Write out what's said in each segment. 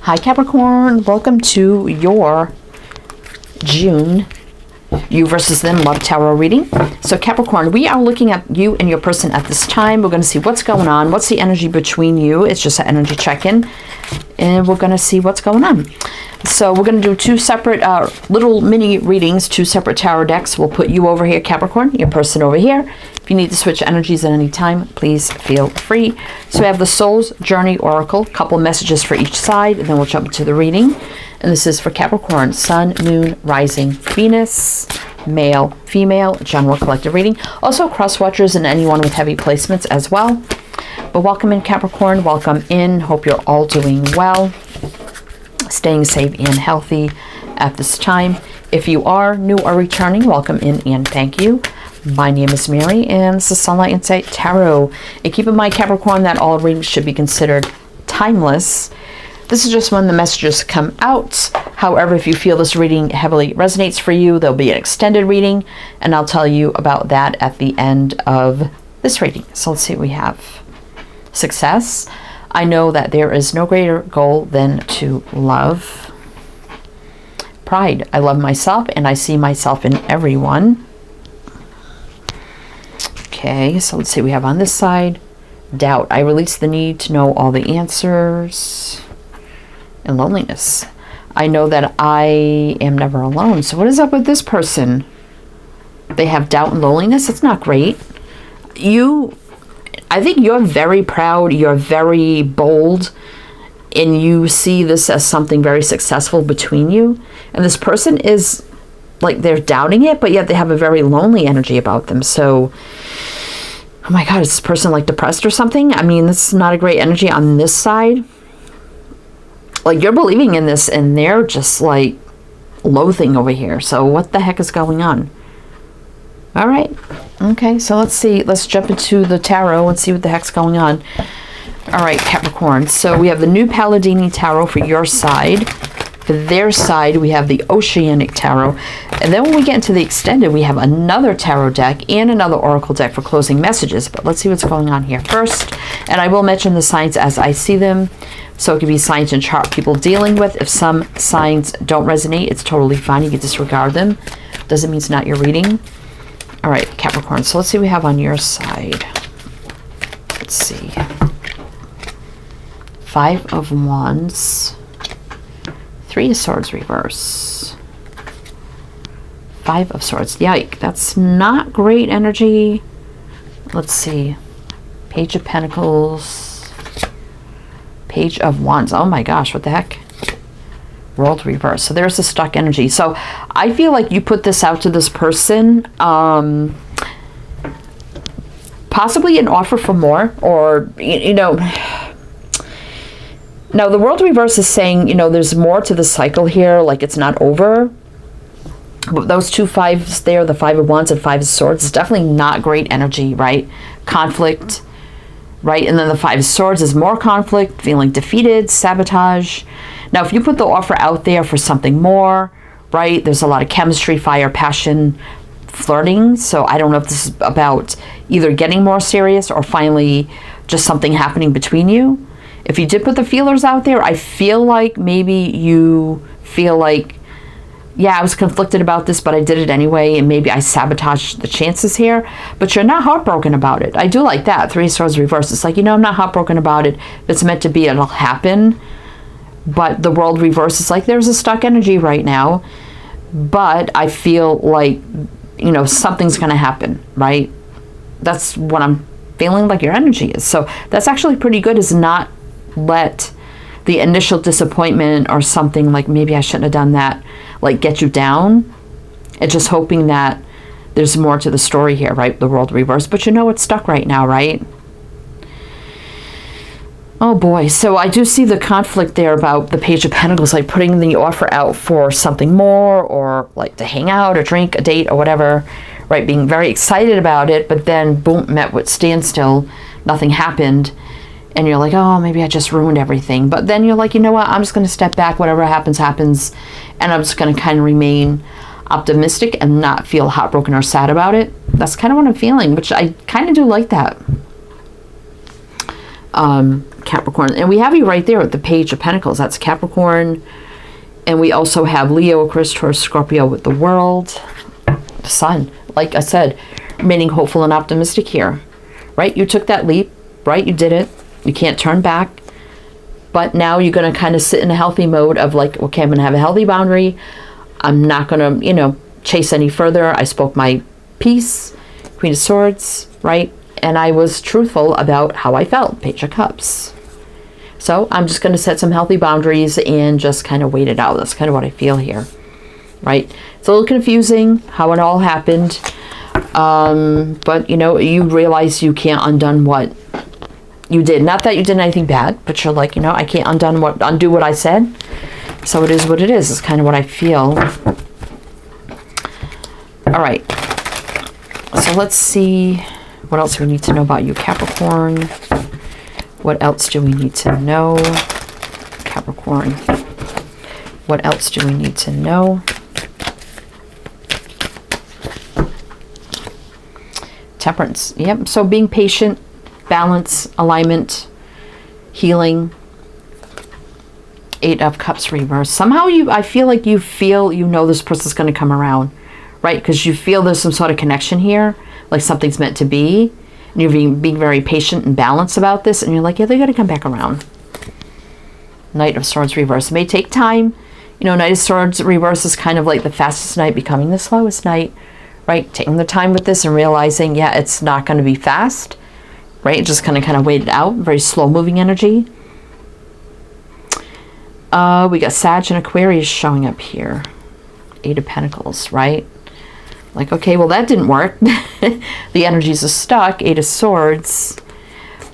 Hi Capricorn, welcome to your June You versus Them Love Tarot reading. So Capricorn, we are looking at you and your person at this time. We're going to see what's going on, what's the energy between you. It's just an energy check-in, and we're going to see what's going on. So we're going to do two separate little mini readings, two separate tarot decks. We'll put you over here, Capricorn, your person over here. If you need to switch energies at any time, please feel free. So we have the Soul's Journey Oracle, couple messages for each side, and then we'll jump into the reading. And this is for Capricorn, Sun, Moon, Rising, Venus, male, female, general collective reading. Also cross watchers and anyone with heavy placements as well. But welcome in Capricorn, welcome in. Hope you're all doing well, staying safe and healthy at this time. If you are new or returning, welcome in and thank you. My name is Mary, and this is Sunlight Insight Tarot. And keep in mind, Capricorn, that all readings should be considered timeless. This is just when the messages come out. However, if you feel this reading heavily resonates for you, there'll be an extended reading, and I'll tell you about that at the end of this reading. So let's see what we have. Success. I know that there is no greater goal than to love. Pride. I love myself, and I see myself in everyone. Okay, so let's see what we have on this side. Doubt. I release the need to know all the answers. And loneliness. I know that I am never alone. So what is up with this person? They have doubt and loneliness. It's not great. I think you're very proud. You're very bold. And you see this as something very successful between you. And this person is like, they're doubting it, but yet they have a very lonely energy about them. So, oh my God, is this person like depressed or something? I mean, this is not a great energy on this side. Like, you're believing in this, and they're just like loathing over here. So what the heck is going on? All right. Okay, so let's see. Let's jump into the tarot and see what the heck's going on. All right, Capricorn. So we have the New Palladini Tarot for your side. For their side, we have the Oceanic Tarot. And then when we get into the extended, we have another tarot deck and another oracle deck for closing messages. But let's see what's going on here first. And I will mention the signs as I see them. So it could be signs and chart people dealing with. If some signs don't resonate, it's totally fine. You can disregard them. Doesn't mean it's not your reading. All right, Capricorn. So let's see what we have on your side. Let's see. Five of Wands. Three of Swords reverse. Five of Swords. Yike. That's not great energy. Let's see. Page of Pentacles. Page of Wands. Oh my gosh, what the heck? World reverse. So there's the stuck energy. So I feel like you put this out to this person. Possibly an offer for more, or, you know. Now, the world reverse is saying, you know, there's more to the cycle here, like it's not over. But those two fives there, the Five of Wands and Five of Swords, is definitely not great energy, right? Conflict, right? And then the Five of Swords is more conflict, feeling defeated, sabotage. Now, if you put the offer out there for something more, right, there's a lot of chemistry, fire, passion, flirting. So I don't know if this is about either getting more serious or finally just something happening between you. If you did put the feelers out there, I feel like maybe you feel like, yeah, I was conflicted about this, but I did it anyway, and maybe I sabotaged the chances here. But you're not heartbroken about it. I do like that. Three of Swords reverse. It's like, you know, I'm not heartbroken about it. If it's meant to be, it'll happen. But the world reverse is like, there's a stuck energy right now. But I feel like, you know, something's going to happen, right? That's what I'm feeling like your energy is. So that's actually pretty good, is not let the initial disappointment or something like, maybe I shouldn't have done that, like get you down. It's just hoping that there's more to the story here, right? The world reverse. But you know it's stuck right now, right? Oh boy. So I do see the conflict there about the Page of Pentacles, like putting the offer out for something more, or like to hang out or drink, a date or whatever, right? Being very excited about it, but then boom, met with standstill, nothing happened. And you're like, oh, maybe I just ruined everything. But then you're like, you know what? I'm just going to step back. Whatever happens, happens. And I'm just going to kind of remain optimistic and not feel heartbroken or sad about it. That's kind of what I'm feeling, which I kind of do like that. Capricorn. And we have you right there at the Page of Pentacles. That's Capricorn. And we also have Leo, Aquarius, Taurus, Scorpio with the World. The Sun. Like I said, remaining hopeful and optimistic here. Right? You took that leap. Right? You did it. You can't turn back. But now you're going to kind of sit in a healthy mode of like, okay, I'm going to have a healthy boundary. I'm not going to, you know, chase any further. I spoke my piece. Queen of Swords. Right? And I was truthful about how I felt. Page of Cups. So I'm just going to set some healthy boundaries and just kind of wait it out. That's kind of what I feel here. Right? It's a little confusing how it all happened. But, you know, you realize you can't undo what you did. Not that you did anything bad, but you're like, you know, I can't undo what I said. So it is what it is. It's kind of what I feel. All right. So let's see what else we need to know about you, Capricorn. What else do we need to know, Capricorn? What else do we need to know? Temperance. Yep. So being patient, balance, alignment, healing. 8 of Cups reverse. Somehow I feel like you know this person's going to come around, right? Because you feel there's some sort of connection here, like something's meant to be. And you're being very patient and balanced about this, and you're like, yeah, they got to come back around. Knight of Swords reverse. It may take time. You know, Knight of Swords reverse is kind of like the fastest knight becoming the slowest knight, right? Taking the time with this and realizing, yeah, it's not going to be fast, right? Just kind of wait it out. Very slow moving energy. We got Sag and Aquarius showing up here. 8 of Pentacles, right? Like, okay, well, that didn't work. The energies are stuck. 8 of Swords.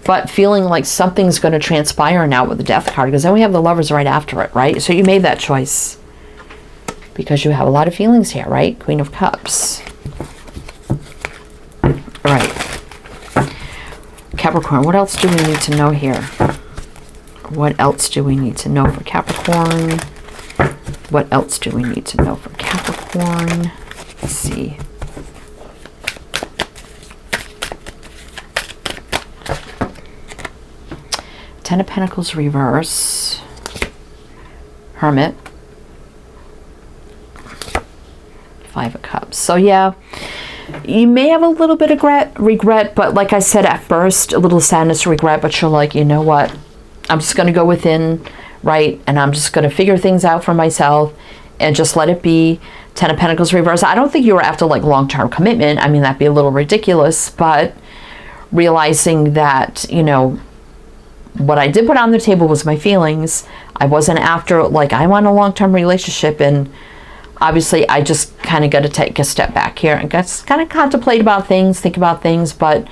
But feeling like something's going to transpire now with the Death card. Because then we have the Lovers right after it, right? So you made that choice. Because you have a lot of feelings here, right? Queen of Cups. All right. Capricorn, what else do we need to know here? What else do we need to know for Capricorn? What else do we need to know for Capricorn? Let's see. Ten of Pentacles reverse. Hermit. 5 of Cups. So yeah, you may have a little bit of regret, but like I said at first, a little sadness, regret, but you're like, you know what? I'm just going to go within, right? And I'm just going to figure things out for myself and just let it be. 10 of Pentacles reverse. I don't think you were after like long-term commitment. I mean, that'd be a little ridiculous, but realizing that, you know, what I did put on the table was my feelings. I wasn't after like, I want a long-term relationship. And obviously I just kind of got to take a step back here and just kind of contemplate about things, think about things, but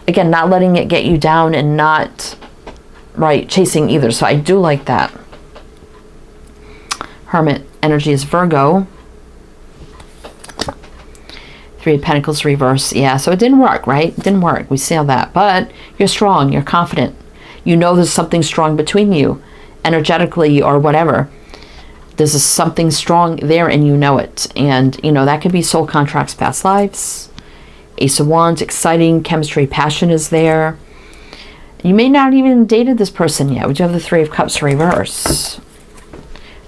again, not letting it get you down and not, right, chasing either. So I do like that. Hermit energy is Virgo. 3 of Pentacles reverse. Yeah, so it didn't work, right? It didn't work. We see all that. But you're strong. You're confident. You know there's something strong between you, energetically or whatever. There's something strong there and you know it. And, you know, that could be soul contracts, past lives. Ace of Wands, exciting. Chemistry, passion is there. You may not even dated this person yet. We do have the 3 of Cups reverse.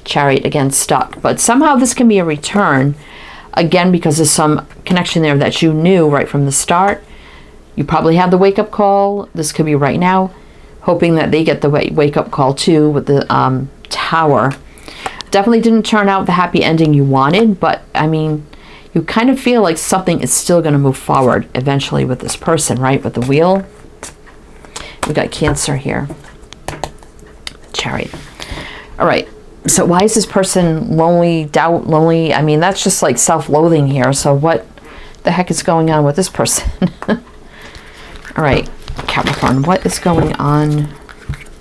Chariot, again, stuck. But somehow this can be a return. Again, because there's some connection there that you knew right from the start. You probably had the wake-up call. This could be right now. Hoping that they get the wake-up call too with the Tower. Definitely didn't turn out the happy ending you wanted. But, I mean, you kind of feel like something is still going to move forward eventually with this person, right? With the Wheel. We got Cancer here. Chariot. All right. So why is this person lonely, lonely? I mean, that's just like self-loathing here. So what the heck is going on with this person? All right, Capricorn, what is going on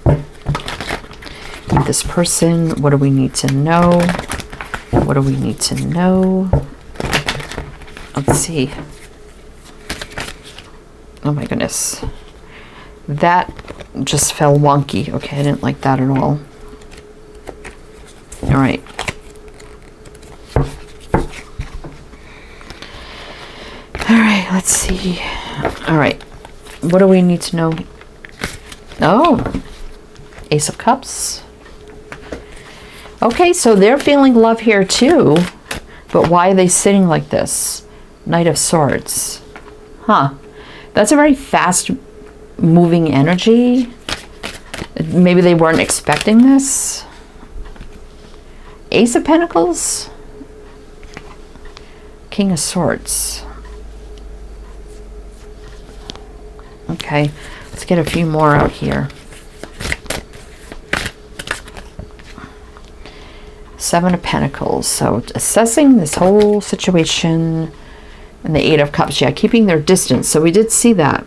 with this person? What do we need to know? What do we need to know? Let's see. Oh my goodness. That just fell wonky. Okay, I didn't like that at all. All right. All right, let's see. All right. What do we need to know Oh, Ace of Cups. Okay, so they're feeling love here too. But why are they sitting like this? Knight of Swords. Huh. That's a very fast moving energy. Maybe they weren't expecting this. Ace of Pentacles. King of Swords. Okay, let's get a few more out here. Seven of Pentacles. So assessing this whole situation. And the Eight of Cups. Yeah, keeping their distance. So we did see that.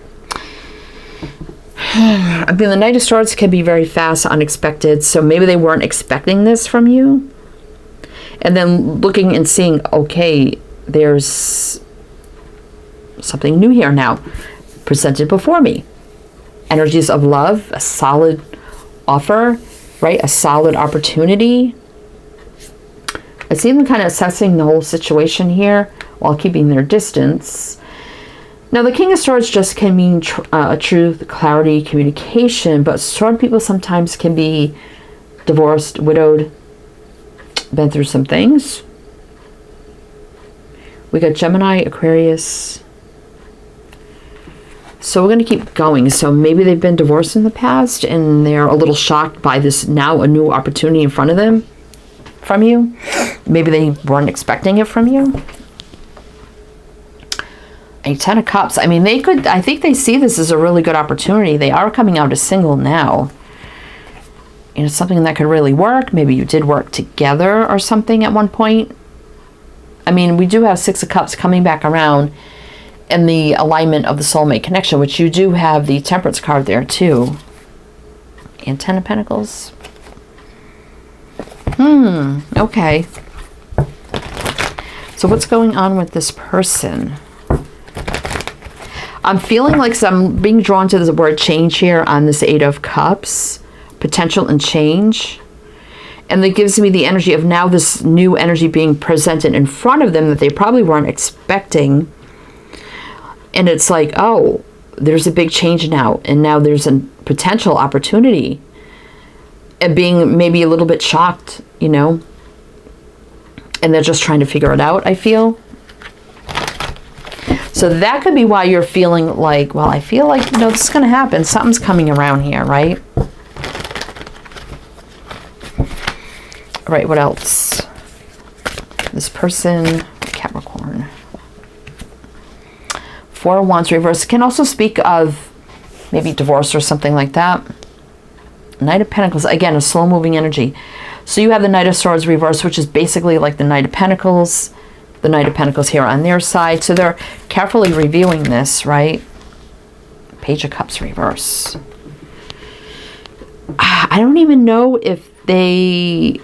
I mean, the Knight of Swords can be very fast, unexpected. So maybe they weren't expecting this from you. And then looking and seeing, okay, there's something new here now presented before me. Energies of love, a solid offer, right? A solid opportunity. I see them kind of assessing the whole situation here while keeping their distance. Now, the King of Swords just can mean truth, clarity, communication, but sword people sometimes can be divorced, widowed, been through some things. We got Gemini, Aquarius. So we're going to keep going. So maybe they've been divorced in the past and they're a little shocked by this now a new opportunity in front of them from you. Maybe they weren't expecting it from you. A Ten of Cups. I mean, they could, I think they see this as a really good opportunity. They are coming out as single now. You know, something that could really work. Maybe you did work together or something at one point. I mean, we do have Six of Cups coming back around in the alignment of the soulmate connection, which you do have the Temperance card there too. And Ten of Pentacles. Okay. So what's going on with this person? I'm feeling like I'm being drawn to the word change here on this Eight of Cups. Potential and change. And that gives me the energy of now this new energy being presented in front of them that they probably weren't expecting. And it's like, oh, there's a big change now. And now there's a potential opportunity. And being maybe a little bit shocked, you know. And they're just trying to figure it out, I feel. So that could be why you're feeling like, well, I feel like, you know, this is going to happen. Something's coming around here, right? All right, what else? This person, Capricorn. Four of Wands reverse can also speak of maybe divorce or something like that. Knight of Pentacles, again, a slow-moving energy. So you have the Knight of Swords reverse, which is basically like the Knight of Pentacles. The Knight of Pentacles here on their side. So they're carefully reviewing this, right? Page of Cups reverse. I don't even know if they...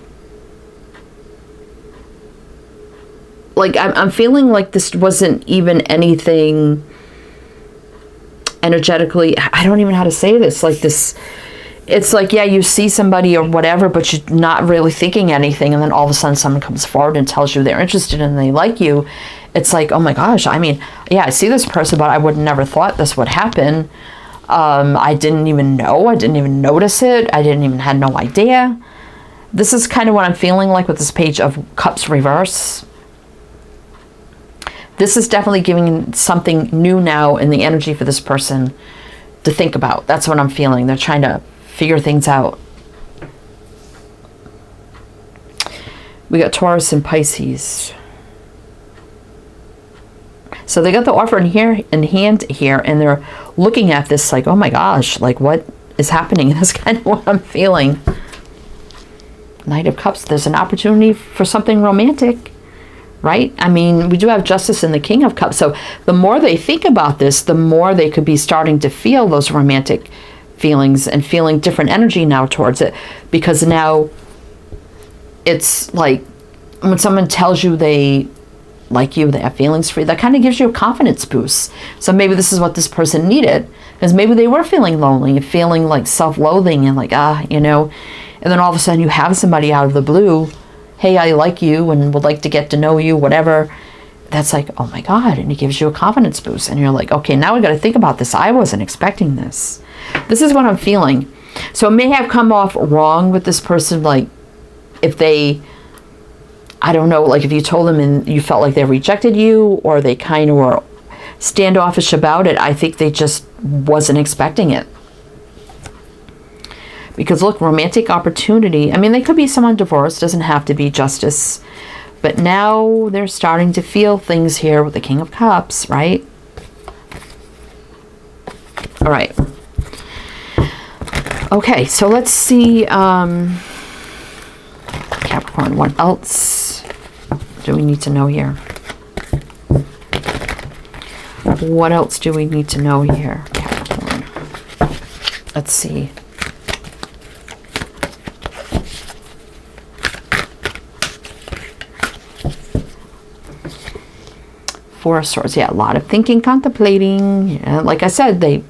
Like, I'm feeling like this wasn't even anything energetically... I don't even know how to say this. Like this... It's like, yeah, you see somebody or whatever, but you're not really thinking anything. And then all of a sudden someone comes forward and tells you they're interested and they like you. It's like, oh my gosh, I mean, yeah, I see this person, but I would never thought this would happen. I didn't even know. I didn't even notice it. I didn't even had no idea. This is kind of what I'm feeling like with this Page of Cups reverse. This is definitely giving something new now in the energy for this person to think about. That's what I'm feeling. They're trying to figure things out. We got Taurus and Pisces. So they got the offer in hand here, and they're looking at this like, oh my gosh, like what is happening? That's kind of what I'm feeling. Knight of Cups. There's an opportunity for something romantic, right? I mean, we do have Justice and the King of Cups. So the more they think about this, the more they could be starting to feel those romantic feelings and feeling different energy now towards it, because now it's like when someone tells you they like you, they have feelings for you, that kind of gives you a confidence boost. So maybe this is what this person needed, because maybe they were feeling lonely and feeling like self-loathing and like, you know, and then all of a sudden you have somebody out of the blue, hey, I like you and would like to get to know you, whatever. That's like, oh my God, and it gives you a confidence boost. And you're like, okay, now we got to think about this. I wasn't expecting this. This is what I'm feeling. So it may have come off wrong with this person, like if they, I don't know, like if you told them and you felt like they rejected you, or they kind of were standoffish about it. I think they just wasn't expecting it. Because look, romantic opportunity. I mean, they could be someone divorced, doesn't have to be justice. But now they're starting to feel things here with the King of Cups, right? All right. Okay, so let's see, Capricorn, what else do we need to know here? What else do we need to know here, Capricorn? Let's see. Four of Swords. Yeah, a lot of thinking, contemplating. Yeah, like I said, they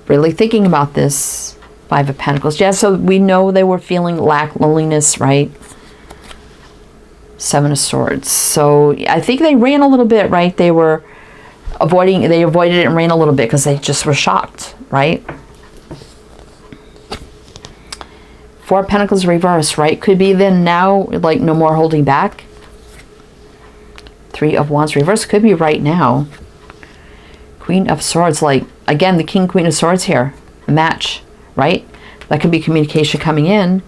really thinking about this. Five of Pentacles. Yeah, so we know they were feeling loneliness, right? Seven of Swords. So I think they ran a little bit, right? They were avoided it and ran a little bit because they just were shocked, right? Four of Pentacles reverse, right? Could be then now, like no more holding back. Three of Wands reverse. Could be right now. Queen of Swords, like, again, the King, Queen of Swords here. Match, right? That could be communication coming in,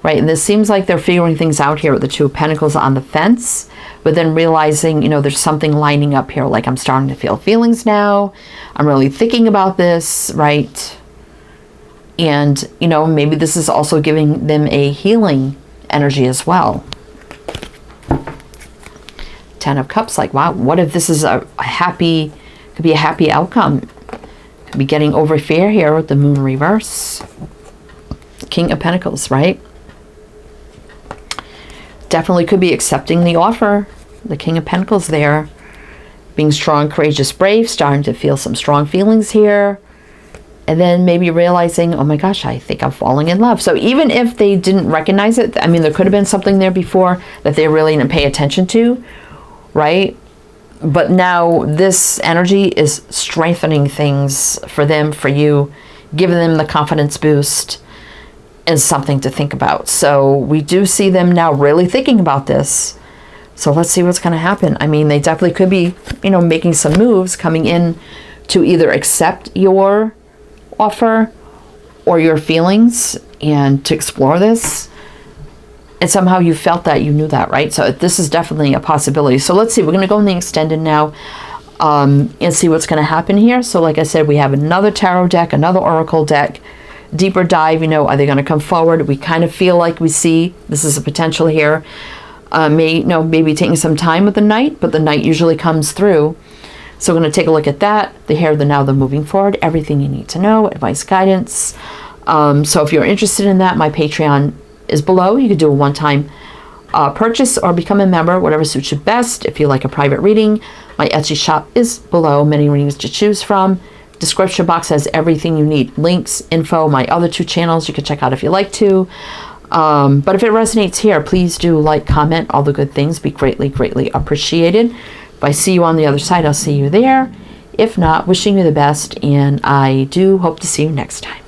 right? And this seems like they're figuring things out here with the Two of Pentacles on the fence, but then realizing, you know, there's something lining up here. Like, I'm starting to feel feelings now. I'm really thinking about this, right? And, you know, maybe this is also giving them a healing energy as well. Ten of Cups, like, wow, what if this is a happy, could be a happy outcome. Could be getting over fear here with the Moon reverse. King of Pentacles, right? Definitely could be accepting the offer. The King of Pentacles there. Being strong, courageous, brave. Starting to feel some strong feelings here. And then maybe realizing, oh my gosh, I think I'm falling in love. So even if they didn't recognize it, I mean, there could have been something there before that they really didn't pay attention to, right? But now this energy is strengthening things for them, for you, giving them the confidence boost and something to think about. So we do see them now really thinking about this. So let's see what's going to happen. I mean, they definitely could be, you know, making some moves coming in to either accept your offer or your feelings and to explore this. And somehow you felt that, you knew that, right? So this is definitely a possibility. So let's see, we're going to go in the extended now and see what's going to happen here. So like I said, we have another tarot deck, another oracle deck, deeper dive, you know, are they going to come forward? We kind of feel like we see this is a potential here. Maybe taking some time with the Knight, but the Knight usually comes through. So we're going to take a look at that. The here, the now, the moving forward, everything you need to know, advice, guidance. So if you're interested in that, my Patreon is below. You could do a one-time purchase or become a member, whatever suits you best. If you like a private reading, my Etsy shop is below. Many readings to choose from. Description box has everything you need. Links, info, my other two channels you can check out if you like to. But if it resonates here, please do like, comment, all the good things. Be greatly, greatly appreciated. If I see you on the other side, I'll see you there. If not, wishing you the best, and I do hope to see you next time.